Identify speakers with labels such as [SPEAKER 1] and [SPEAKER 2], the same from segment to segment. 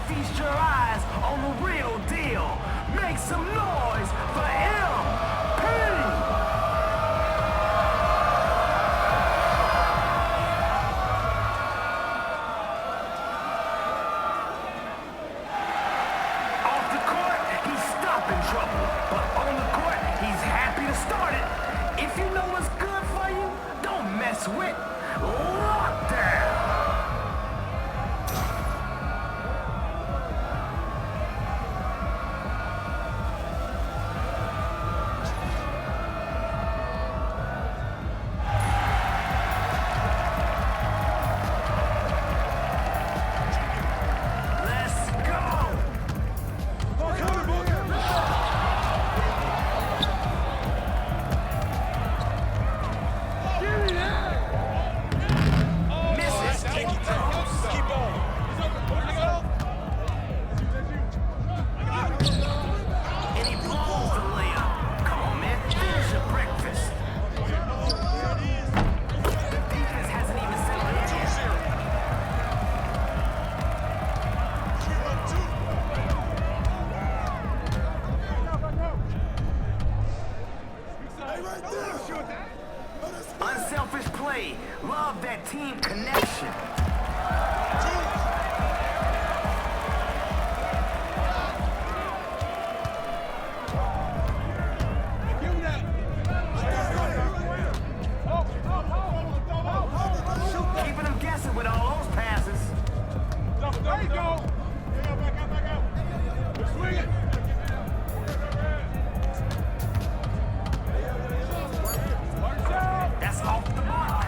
[SPEAKER 1] feast your eyes on the real deal. Make some noise for MP! Trouble, but on the court, he's happy to start it. If you know what's good for you, don't mess with Lockdown. Unselfish play. Love that team connection. Keeping them guessing with all those passes.
[SPEAKER 2] There you go. Back out. Swing it.
[SPEAKER 1] That's off the mark.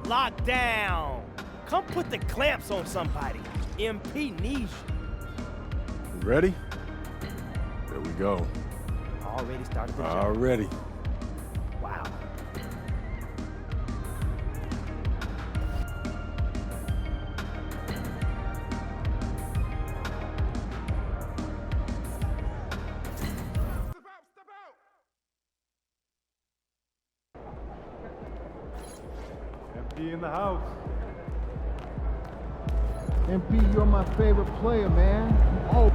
[SPEAKER 3] Lock down. Come put the clamps on somebody. MP needs you.
[SPEAKER 2] You ready? There we go.
[SPEAKER 3] Already started the job.
[SPEAKER 2] Already.
[SPEAKER 3] Wow.
[SPEAKER 2] MP in the house.
[SPEAKER 4] MP, you're my favorite player, man. Oh.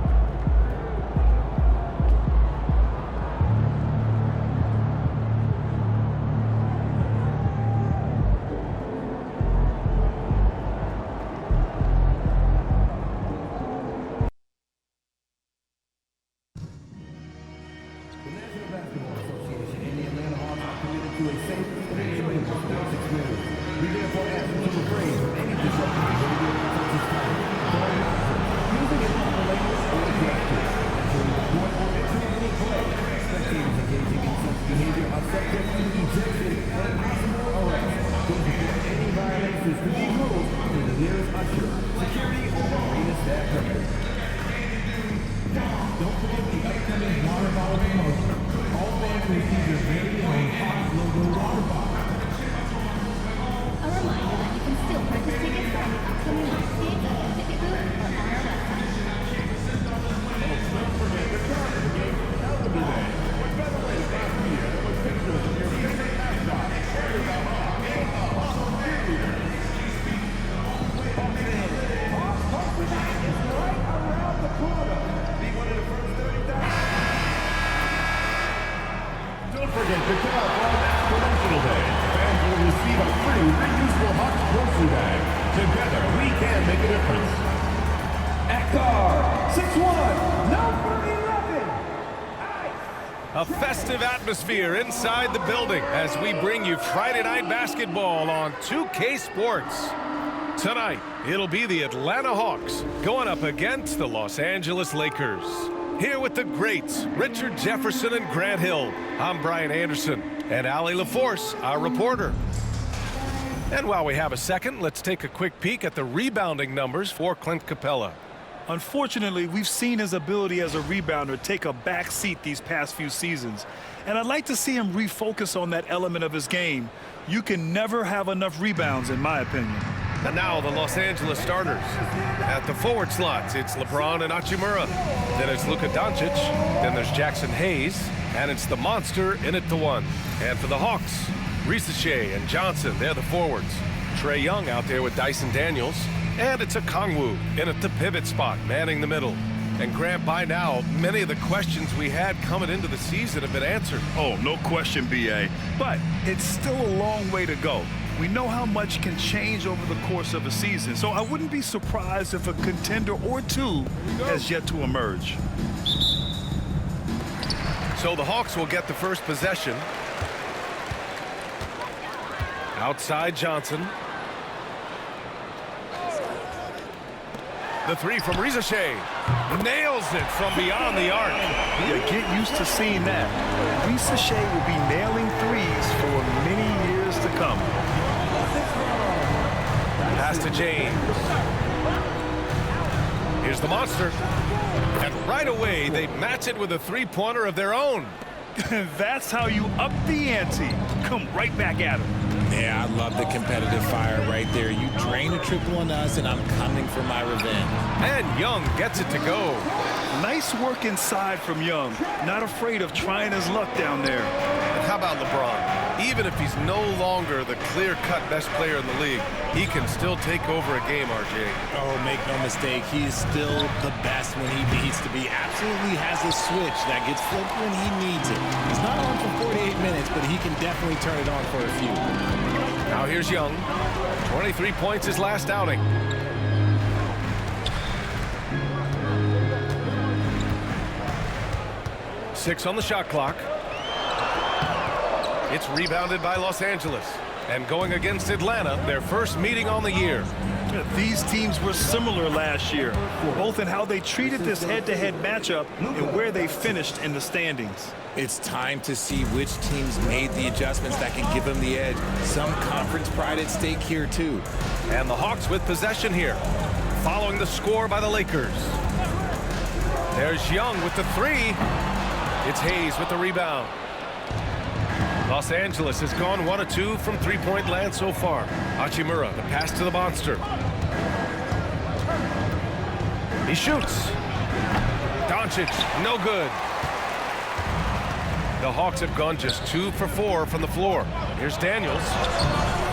[SPEAKER 5] Together, we can make a difference. Akbar, 6'1", number 11.
[SPEAKER 6] A festive atmosphere inside the building as we bring you Friday Night Basketball on 2K Sports. Tonight, it'll be the Atlanta Hawks going up against the Los Angeles Lakers. Here with the greats, Richard Jefferson and Grant Hill. I'm Brian Anderson, and Allie LaForce, our reporter. And while we have a second, let's take a quick peek at the rebounding numbers for Clint Capella.
[SPEAKER 7] Unfortunately, we've seen his ability as a rebounder take a back seat these past few seasons. And I'd like to see him refocus on that element of his game. You can never have enough rebounds, in my opinion.
[SPEAKER 6] And now the Los Angeles starters. At the forward slots, it's LeBron and Hachimura. Then it's Luka Doncic. Then there's Jackson Hayes. And it's the monster in it to one. And for the Hawks, Risache and Johnson, they're the forwards. Trae Young out there with Dyson Daniels. And it's a Kongwu in at the pivot spot, manning the middle. And Grant, by now, many of the questions we had coming into the season have been answered.
[SPEAKER 7] Oh, no question, B.A. But it's still a long way to go. We know how much can change over the course of a season, so I wouldn't be surprised if a contender or two has yet to emerge.
[SPEAKER 6] So the Hawks will get the first possession. Outside Johnson. The three from Risache. Nails it from beyond the arc.
[SPEAKER 7] Yeah, get used to seeing that. Risache will be nailing threes for many years to come.
[SPEAKER 6] Pass to James. Here's the monster. And right away, they match it with a three-pointer of their own.
[SPEAKER 7] That's how you up the ante. Come right back at him.
[SPEAKER 8] Yeah, I love the competitive fire right there. You drain a triple on us, and I'm coming for my revenge.
[SPEAKER 6] And Young gets it to go.
[SPEAKER 7] Nice work inside from Young. Not afraid of trying his luck down there.
[SPEAKER 6] And how about LeBron? Even if he's no longer the clear-cut best player in the league, he can still take over a game, RJ.
[SPEAKER 8] Oh, make no mistake, he is still the best when he needs to be. Absolutely has a switch that gets flipped when he needs it. He's not on for 48 minutes, but he can definitely turn it on for a few.
[SPEAKER 6] Now here's Young. 23 points his last outing. Six on the shot clock. It's rebounded by Los Angeles. And going against Atlanta, their first meeting on the year.
[SPEAKER 7] These teams were similar last year, both in how they treated this head-to-head matchup and where they finished in the standings.
[SPEAKER 8] It's time to see which teams made the adjustments that can give them the edge. Some conference pride at stake here, too.
[SPEAKER 6] And the Hawks with possession here, following the score by the Lakers. There's Young with the three. It's Hayes with the rebound. Los Angeles has gone 1 of 2 from three-point land so far. Hachimura, the pass to the monster. He shoots. Doncic, no good. The Hawks have gone just 2 for 4 from the floor. Here's Daniels.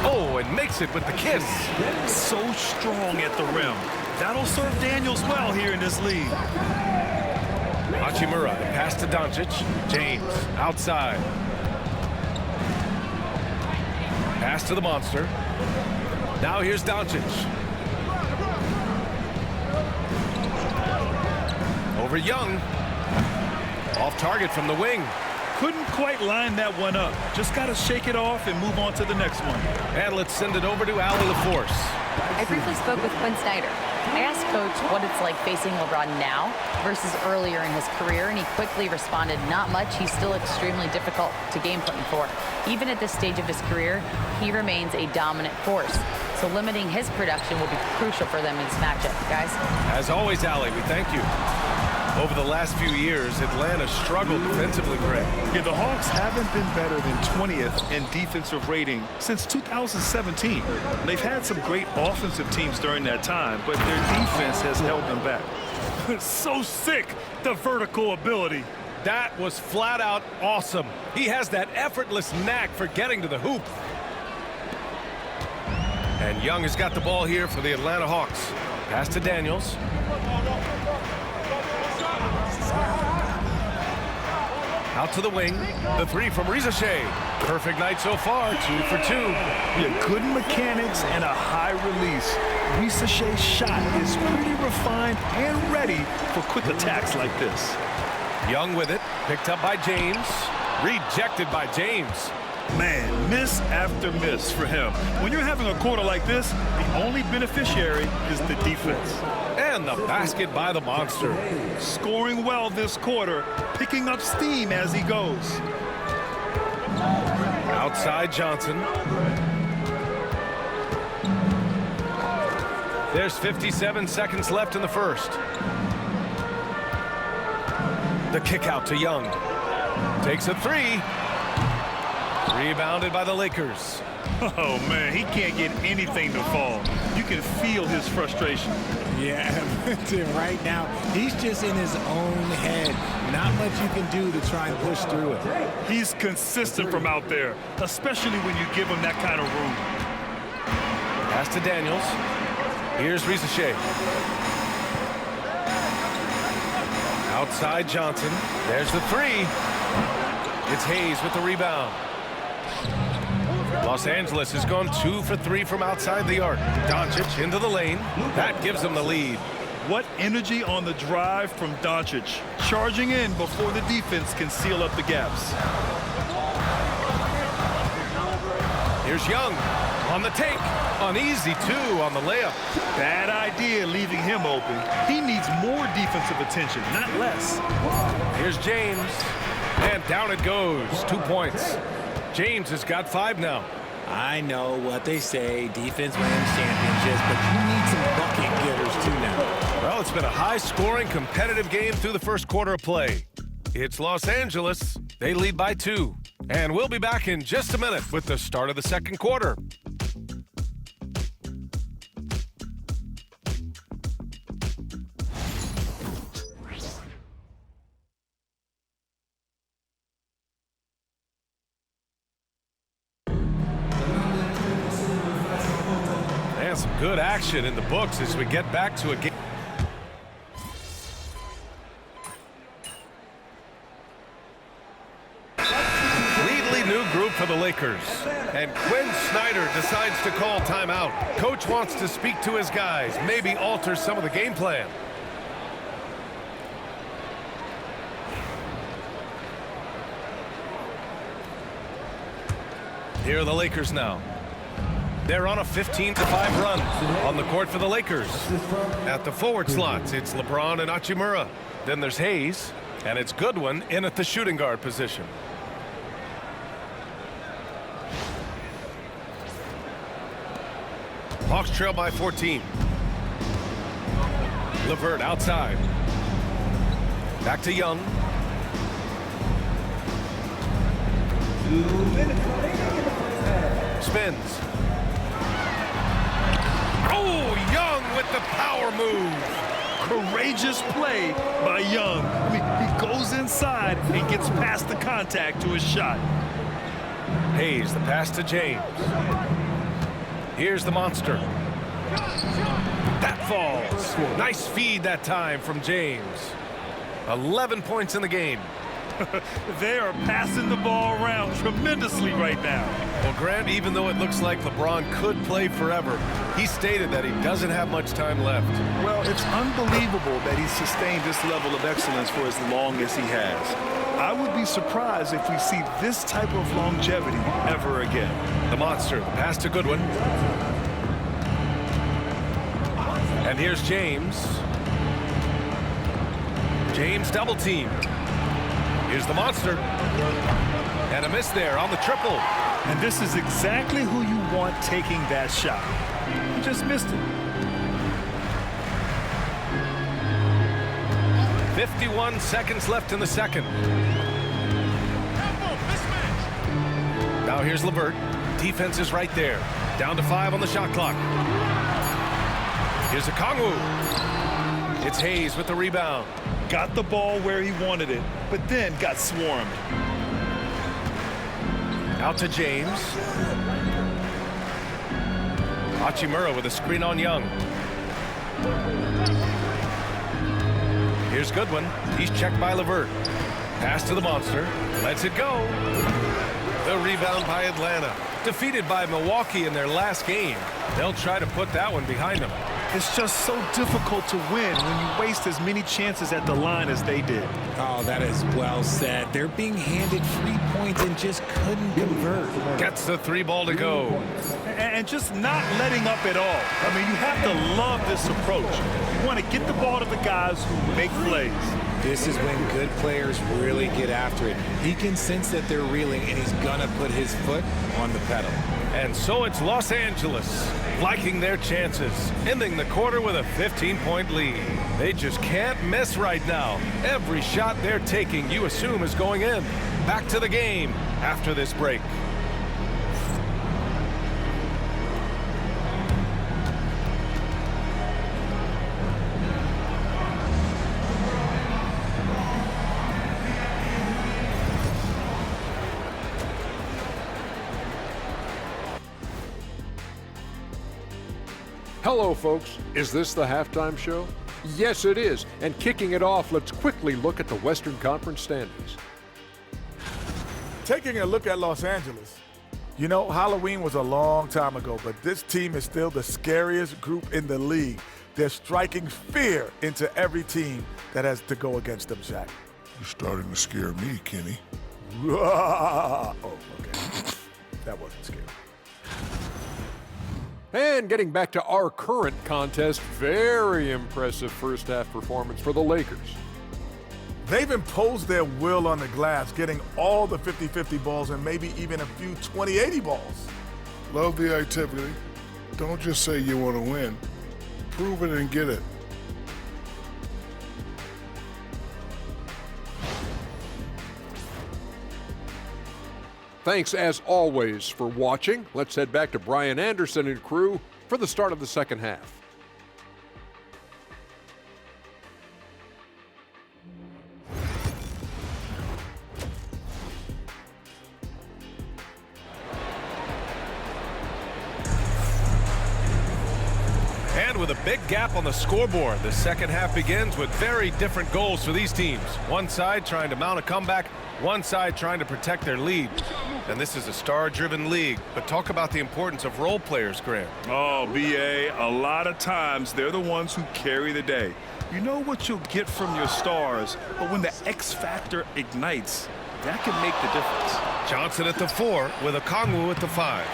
[SPEAKER 6] Oh, and makes it with the kiss.
[SPEAKER 7] So strong at the rim. That'll serve Daniels well here in this league.
[SPEAKER 6] Hachimura, pass to Doncic. James, outside. Pass to the monster. Now here's Doncic. Over Young. Off target from the wing.
[SPEAKER 7] Couldn't quite line that one up. Just got to shake it off and move on to the next one.
[SPEAKER 6] And let's send it over to Allie LaForce.
[SPEAKER 9] I briefly spoke with Quinn Snyder. I asked Coach what it's like facing LeBron now versus earlier in his career, and he quickly responded, not much. He's still extremely difficult to game plan for. Even at this stage of his career, he remains a dominant force. So limiting his production will be crucial for them in this matchup, guys.
[SPEAKER 6] As always, Allie, we thank you. Over the last few years, Atlanta struggled defensively, Greg.
[SPEAKER 7] Yeah, the Hawks haven't been better than 20th in defensive rating since 2017. They've had some great offensive teams during that time, but their defense has held them back. So sick, the vertical ability.
[SPEAKER 6] That was flat out awesome. He has that effortless knack for getting to the hoop. And Young has got the ball here for the Atlanta Hawks. Pass to Daniels. Out to the wing. The three from Rizache. Perfect night so far. 2 for 2.
[SPEAKER 7] Yeah, good mechanics and a high release. Rizache's shot is pretty refined and ready for quick attacks like this.
[SPEAKER 6] Young with it. Picked up by James. Rejected by James.
[SPEAKER 7] Man, miss after miss for him. When you're having a quarter like this, the only beneficiary is the defense.
[SPEAKER 6] And the basket by the monster.
[SPEAKER 7] Scoring well this quarter, picking up steam as he goes.
[SPEAKER 6] Outside Johnson. There's 57 seconds left in the first. The kick out to Young. Takes a three. Rebounded by the Lakers.
[SPEAKER 7] Oh, man, he can't get anything to fall. You can feel his frustration.
[SPEAKER 8] Yeah, right now, he's just in his own head. Not much you can do to try and push through it.
[SPEAKER 7] He's consistent from out there, especially when you give him that kind of room.
[SPEAKER 6] Pass to Daniels. Here's Rizache. Outside Johnson. There's the three. It's Hayes with the rebound. Los Angeles has gone 2 for 3 from outside the arc. Doncic into the lane. That gives them the lead.
[SPEAKER 7] What energy on the drive from Doncic. Charging in before the defense can seal up the gaps.
[SPEAKER 6] Here's Young on the take. Uneasy, too, on the layup.
[SPEAKER 7] Bad idea leaving him open. He needs more defensive attention, not less.
[SPEAKER 6] Here's James. And down it goes. 2 points. James has got 5 now.
[SPEAKER 8] I know what they say, defense wins championships, but you need some bucket getters too now.
[SPEAKER 6] Well, it's been a high-scoring, competitive game through the first quarter of play. It's Los Angeles. They lead by 2. And we'll be back in just a minute with the start of the second quarter. Some good action in the books as we get back to a game. Completely new group for the Lakers. And Quinn Snyder decides to call timeout. Coach wants to speak to his guys, maybe alter some of the game plan. Here are the Lakers now. They're on a 15-5 run on the court for the Lakers. At the forward slots, it's LeBron and Hachimura. Then there's Hayes, and it's Goodwin in at the shooting guard position. Hawks trail by 14. LeVert outside. Back to Young. Spins. Oh, Young with the power move.
[SPEAKER 7] Courageous play by Young. I mean, he goes inside and gets past the contact to his shot.
[SPEAKER 6] Hayes, the pass to James. Here's the monster. That falls. Nice feed that time from James. 11 points in the game.
[SPEAKER 7] They are passing the ball around tremendously right now.
[SPEAKER 6] Well, Grant, even though it looks like LeBron could play forever, he stated that he doesn't have much time left.
[SPEAKER 7] Well, it's unbelievable that he's sustained this level of excellence for as long as he has. I would be surprised if we see this type of longevity ever again.
[SPEAKER 6] The monster, the pass to Goodwin. And here's James. James double team. Here's the monster. And a miss there on the triple.
[SPEAKER 7] And this is exactly who you want taking that shot. He just missed it.
[SPEAKER 6] 51 seconds left in the second. Now here's LeVert. Defense is right there. Down to 5 on the shot clock. Here's Okongwu. It's Hayes with the rebound.
[SPEAKER 7] Got the ball where he wanted it, but then got swarmed.
[SPEAKER 6] Out to James. Hachimura with a screen on Young. Here's Goodwin. He's checked by LeVert. Pass to the monster. Lets it go. The rebound by Atlanta. Defeated by Milwaukee in their last game. They'll try to put that one behind them.
[SPEAKER 7] It's just so difficult to win when you waste as many chances at the line as they did.
[SPEAKER 8] Oh, that is well said. They're being handed free points and just couldn't convert.
[SPEAKER 6] Gets the 3 ball to go.
[SPEAKER 7] And just not letting up at all. I mean, you have to love this approach. You want to get the ball to the guys who make plays.
[SPEAKER 8] This is when good players really get after it. He can sense that they're reeling, and he's going to put his foot on the pedal.
[SPEAKER 6] And so it's Los Angeles liking their chances, ending the quarter with a 15-point lead. They just can't miss right now. Every shot they're taking, you assume, is going in. Back to the game after this break.
[SPEAKER 10] Hello, folks. Is this the halftime show? Yes, it is. And kicking it off, let's quickly look at the Western Conference standings.
[SPEAKER 2] Taking a look at Los Angeles, you know, Halloween was a long time ago, but this team is still the scariest group in the league. They're striking fear into every team that has to go against them, Shaq.
[SPEAKER 11] You're starting to scare me, Kenny.
[SPEAKER 2] Oh, okay. That wasn't scary.
[SPEAKER 10] And getting back to our current contest, very impressive first half performance for the Lakers.
[SPEAKER 2] They've imposed their will on the glass, getting all the 50-50 balls and maybe even a few 20-80 balls.
[SPEAKER 11] Love the activity. Don't just say you want to win. Prove it and get it.
[SPEAKER 10] Thanks, as always, for watching. Let's head back to Brian Anderson and crew for the start of the second half.
[SPEAKER 6] And with a big gap on the scoreboard, the second half begins with very different goals for these teams. One side trying to mount a comeback, one side trying to protect their lead. And this is a star-driven league. But talk about the importance of role players, Grant.
[SPEAKER 7] Oh, B.A., a lot of times they're the ones who carry the day. You know what you'll get from your stars, but when the X factor ignites, that can make the difference.
[SPEAKER 6] Johnson at the 4 with Okongwu at the 5.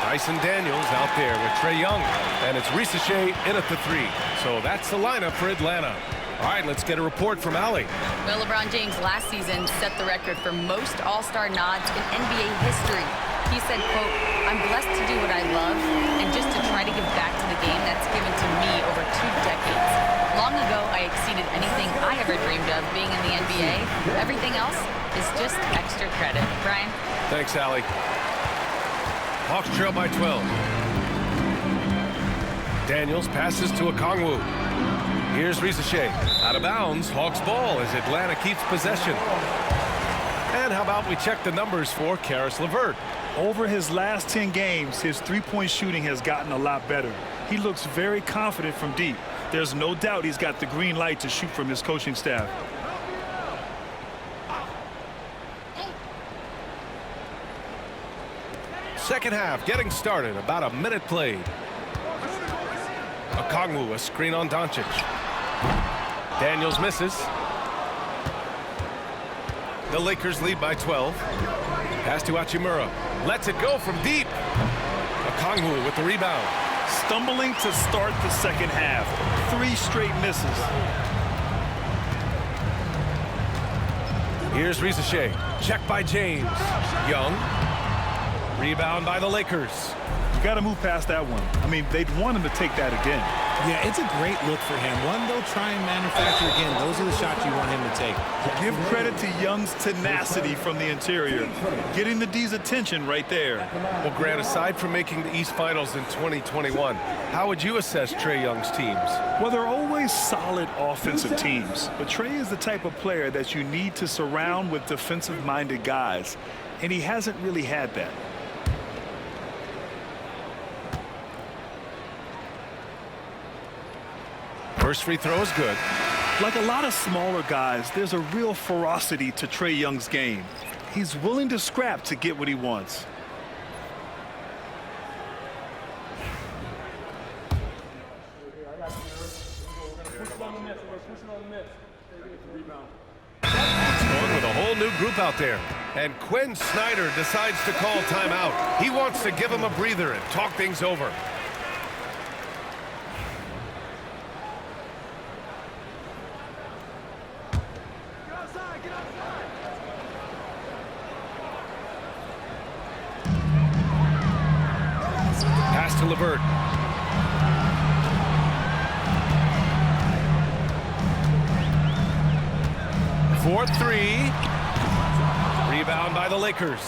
[SPEAKER 6] Dyson Daniels out there with Trae Young. And it's Risacher in at the 3. So that's the lineup for Atlanta. All right, let's get a report from Allie.
[SPEAKER 9] Well, LeBron James last season set the record for most All-Star nods in NBA history. He said, quote, "I'm blessed to do what I love and just to try to give back to the game that's given to me over 2 decades. Long ago, I exceeded anything I ever dreamed of being in the NBA. Everything else is just extra credit." Brian?
[SPEAKER 6] Thanks, Allie. Hawks trail by 12. Daniels passes to Okongwu. Here's Risacher. Out of bounds, Hawks ball as Atlanta keeps possession. And how about we check the numbers for Caris LeVert?
[SPEAKER 7] Over his last 10 games, his three-point shooting has gotten a lot better. He looks very confident from deep. There's no doubt he's got the green light to shoot from his coaching staff.
[SPEAKER 6] Second half getting started. About a minute played. Okongwu, a screen on Doncic. Daniels misses. The Lakers lead by 12. Pass to Hachimura. Lets it go from deep. Okongwu with the rebound.
[SPEAKER 7] Stumbling to start the second half. 3 straight misses.
[SPEAKER 6] Here's Risacher. Check by James. Young. Rebound by the Lakers.
[SPEAKER 7] You got to move past that one. I mean, they'd want him to take that again.
[SPEAKER 8] Yeah, it's a great look for him. One they'll try and manufacture again. Those are the shots you want him to take.
[SPEAKER 7] Give credit to Young's tenacity from the interior. Getting the D's attention right there.
[SPEAKER 6] Well, Grant, aside from making the East Finals in 2021, how would you assess Trae Young's teams?
[SPEAKER 7] Well, they're always solid offensive teams. But Trae is the type of player that you need to surround with defensive-minded guys. And he hasn't really had that.
[SPEAKER 6] First free throw is good.
[SPEAKER 7] Like a lot of smaller guys, there's a real ferocity to Trae Young's game. He's willing to scrap to get what he wants.
[SPEAKER 6] Going with a whole new group out there. And Quinn Snyder decides to call timeout. He wants to give him a breather and talk things over. Pass to LeVert. For 3. Rebound by the Lakers.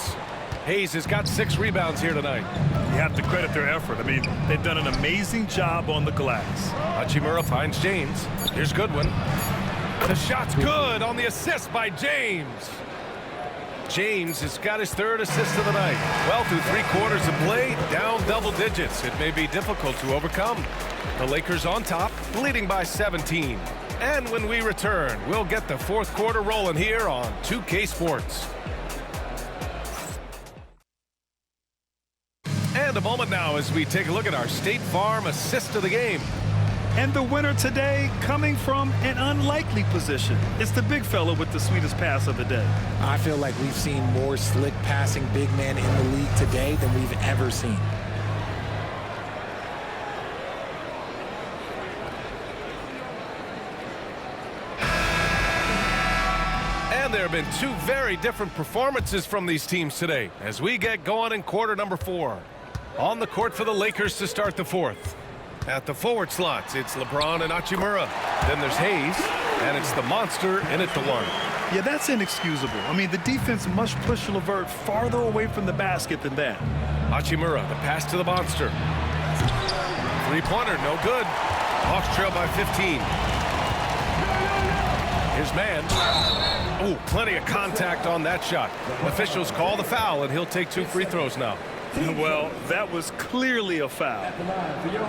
[SPEAKER 6] Hayes has got 6 rebounds here tonight.
[SPEAKER 7] You have to credit their effort. I mean, they've done an amazing job on the glass.
[SPEAKER 6] Hachimura finds James. Here's Goodwin. The shot's good on the assist by James. James has got his 3rd assist of the night. Well, through 3 quarters of play, down double digits. It may be difficult to overcome. The Lakers on top, leading by 17. And when we return, we'll get the 4th quarter rolling here on 2K Sports. And a moment now as we take a look at our State Farm assist of the game.
[SPEAKER 7] And the winner today coming from an unlikely position. It's the big fella with the sweetest pass of the day.
[SPEAKER 8] I feel like we've seen more slick passing big men in the league today than we've ever seen.
[SPEAKER 6] And there have been 2 very different performances from these teams today as we get going in quarter number 4. On the court for the Lakers to start the 4th. At the forward slots, it's LeBron and Hachimura. Then there's Hayes, and it's the monster in at the 1.
[SPEAKER 7] Yeah, that's inexcusable. I mean, the defense must push LeVert farther away from the basket than that.
[SPEAKER 6] Hachimura, the pass to the monster. 3-pointer, no good. Hawks trail by 15. Here's Mann. Oh, plenty of contact on that shot. Officials call the foul, and he'll take 2 free throws now.
[SPEAKER 7] Well, that was clearly a foul.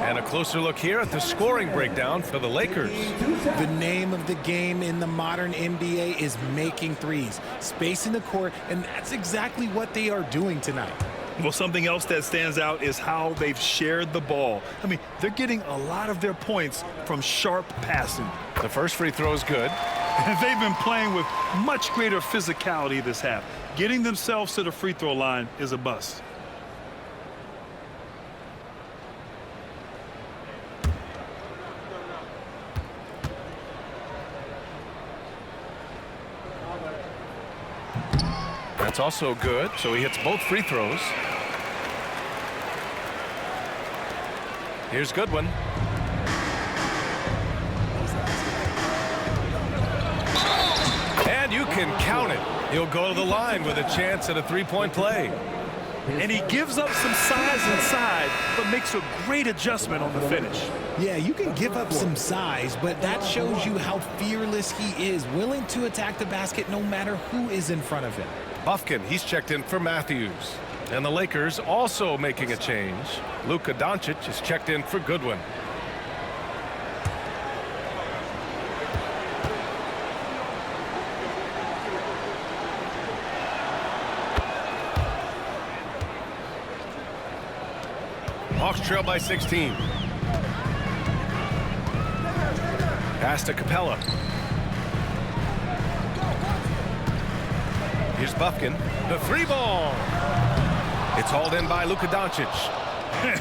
[SPEAKER 6] And a closer look here at the scoring breakdown for the Lakers.
[SPEAKER 8] The name of the game in the modern NBA is making threes, spacing the court, and that's exactly what they are doing tonight.
[SPEAKER 7] Well, something else that stands out is how they've shared the ball. I mean, they're getting a lot of their points from sharp passing.
[SPEAKER 6] The first free throw is good.
[SPEAKER 7] And they've been playing with much greater physicality this half. Getting themselves to the free throw line is a bust.
[SPEAKER 6] That's also good, so he hits both free throws. Here's Goodwin. And you can count it. He'll go to the line with a chance at a three-point play.
[SPEAKER 7] And he gives up some size inside, but makes a great adjustment on the finish.
[SPEAKER 8] Yeah, you can give up some size, but that shows you how fearless he is, willing to attack the basket no matter who is in front of him.
[SPEAKER 6] Bufkin, he's checked in for Matthews. And the Lakers also making a change. Luka Doncic is checked in for Goodwin. Hawks trail by 16. Pass to Capella. Here's Bufkin. The three ball. It's hauled in by Luka Doncic.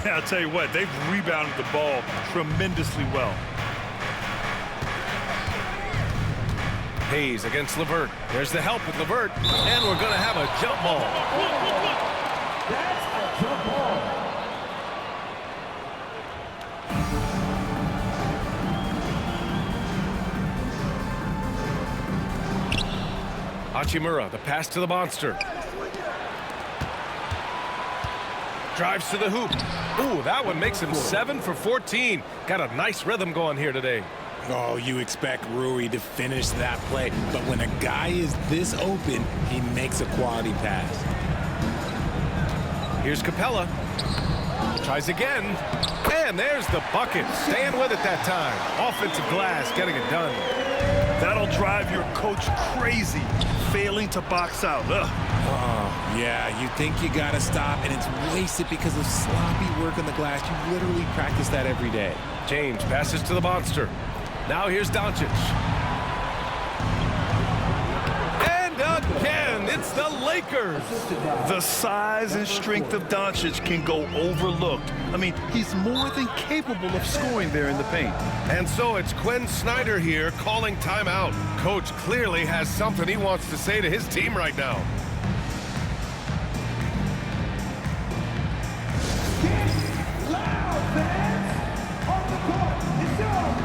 [SPEAKER 7] I'll tell you what, they've rebounded the ball tremendously well.
[SPEAKER 6] Hayes against LeVert. There's the help with LeVert. And we're going to have a jump ball.
[SPEAKER 5] That's a jump ball.
[SPEAKER 6] Hachimura, the pass to the monster. Drives to the hoop. Ooh, that one makes him 7 for 14. Got a nice rhythm going here today.
[SPEAKER 8] Oh, you expect Rui to finish that play, but when a guy is this open, he makes a quality pass.
[SPEAKER 6] Here's Capella. Tries again. And there's the bucket. Staying with it that time. Offensive glass, getting it done.
[SPEAKER 7] That'll drive your coach crazy, failing to box out.
[SPEAKER 8] Oh, yeah, you think you got to stop, and it's wasted because of sloppy work on the glass. You literally practice that every day.
[SPEAKER 6] James passes to the monster. Now here's Doncic. And again, it's the Lakers.
[SPEAKER 7] The size and strength of Doncic can go overlooked. I mean, he's more than capable of scoring there in the paint.
[SPEAKER 6] And so it's Quinn Snyder here calling timeout. Coach clearly has something he wants to say to his team right now.
[SPEAKER 5] Get loud, fans! On the court, it's on!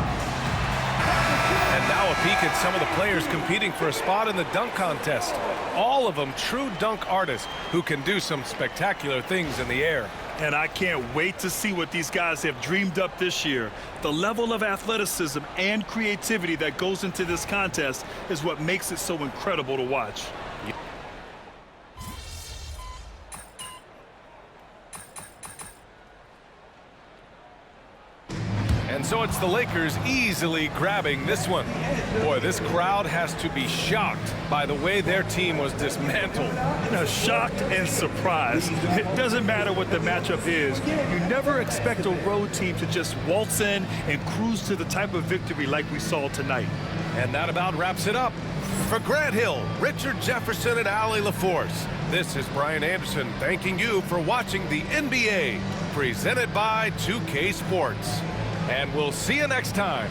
[SPEAKER 6] And now a peek at some of the players competing for a spot in the dunk contest. All of them true dunk artists who can do some spectacular things in the air.
[SPEAKER 7] And I can't wait to see what these guys have dreamed up this year. The level of athleticism and creativity that goes into this contest is what makes it so incredible to watch.
[SPEAKER 6] And so it's the Lakers easily grabbing this one. Boy, this crowd has to be shocked by the way their team was dismantled.
[SPEAKER 7] Shocked and surprised. It doesn't matter what the matchup is. You never expect a road team to just waltz in and cruise to the type of victory like we saw tonight.
[SPEAKER 6] And that about wraps it up. For Grant Hill, Richard Jefferson, and Allie LaForce, this is Brian Anderson thanking you for watching the NBA, presented by 2K Sports. And we'll see you next time